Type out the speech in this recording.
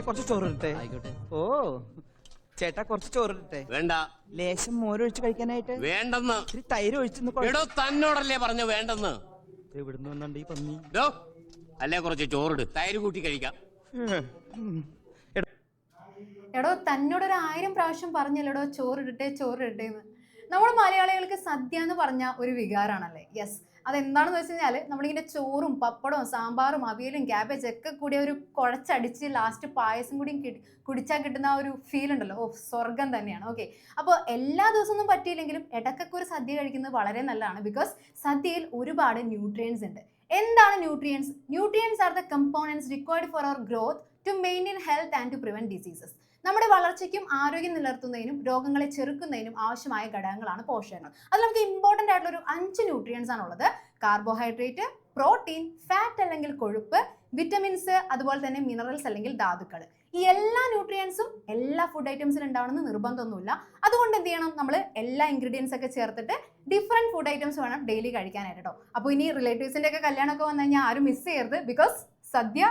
കുറച്ച് ചോറിട്ടെ. ആയിക്കോട്ടെ. ഓ ചേട്ടാ കുറച്ച് ചോറിട്ടെ. വേണ്ട. ലേശം മോരൊഴിച്ച് കഴിക്കാനായിട്ട്. വേണ്ടെന്ന്. ഇത്തിരി തൈര് ഒഴിച്ചെന്ന്. എടോ തന്നോടല്ലേ പറഞ്ഞു വേണ്ടെന്ന്. എവിടുന്ന് വന്നുണ്ട് ഈ പന്നി? അല്ലേ കുറച്ച് ചോറിട്, തൈര് കൂട്ടി കഴിക്കാം. എടോ തന്നോടൊരു 1000 പ്രാവശ്യം പറഞ്ഞല്ലോ ചോറിടട്ടെ ചോറിടട്ടേന്ന്. നമ്മൾ മലയാളികൾക്ക് സദ്യ എന്ന് പറഞ്ഞ ഒരു വികാരമാണല്ലേ. യെസ്, അതെന്താണെന്ന് വെച്ച് കഴിഞ്ഞാൽ നമ്മളിങ്ങനെ ചോറും പപ്പടവും സാമ്പാറും അവിയലും ക്യാബേജ് ഒക്കെ കൂടി ഒരു കുഴച്ചടിച്ച് ലാസ്റ്റ് പായസം കൂടി കുടിച്ചാൽ കിട്ടുന്ന ആ ഒരു ഫീൽ ഉണ്ടല്ലോ, ഓ സ്വർഗം തന്നെയാണ്. ഓക്കെ, അപ്പോൾ എല്ലാ ദിവസമൊന്നും പറ്റിയില്ലെങ്കിലും ഇടയ്ക്കൊക്കെ ഒരു സദ്യ കഴിക്കുന്നത് വളരെ നല്ലതാണ്. ബിക്കോസ് സദ്യയിൽ ഒരുപാട് ന്യൂട്രിയൻസ് ഉണ്ട്. എന്താണ് nutrients? Nutrients are the components required for our growth, to maintain health and to prevent diseases. നമ്മുടെ വളർച്ചയ്ക്കും ആരോഗ്യം നിലനിർത്തുന്നതിനും രോഗങ്ങളെ ചെറുക്കുന്നതിനും ആവശ്യമായ ഘടകങ്ങളാണ് പോഷകങ്ങൾ. അതിൽ നമുക്ക് ഇമ്പോർട്ടൻ്റ് ആയിട്ടുള്ള ഒരു 5 ന്യൂട്രിയൻസ് ആണുള്ളത്. കാർബോഹൈഡ്രേറ്റ്, പ്രോട്ടീൻ, ഫാറ്റ് അല്ലെങ്കിൽ കൊഴുപ്പ്, വിറ്റമിൻസ്, അതുപോലെ തന്നെ മിനറൽസ് അല്ലെങ്കിൽ ധാതുക്കൾ. ഈ എല്ലാ ന്യൂട്രിയൻസും എല്ലാ ഫുഡ് ഐറ്റംസിലും ഉണ്ടാവണമെന്ന് നിർബന്ധമൊന്നുമില്ല. അതുകൊണ്ട് എന്ത് ചെയ്യണം, നമ്മൾ എല്ലാ ഇൻഗ്രീഡിയൻസ് ഒക്കെ ചേർത്തിട്ട് ഡിഫറെൻറ്റ് ഫുഡ് ഐറ്റംസ് വേണം ഡെയിലി കഴിക്കാനായിട്ട് കേട്ടോ. അപ്പോൾ ഇനി റിലേറ്റീവ്സിൻ്റെ ഒക്കെ കല്യാണമൊക്കെ വന്നു കഴിഞ്ഞാൽ ആരും മിസ് ചെയ്യരുത്. ബിക്കോസ് സദ്യ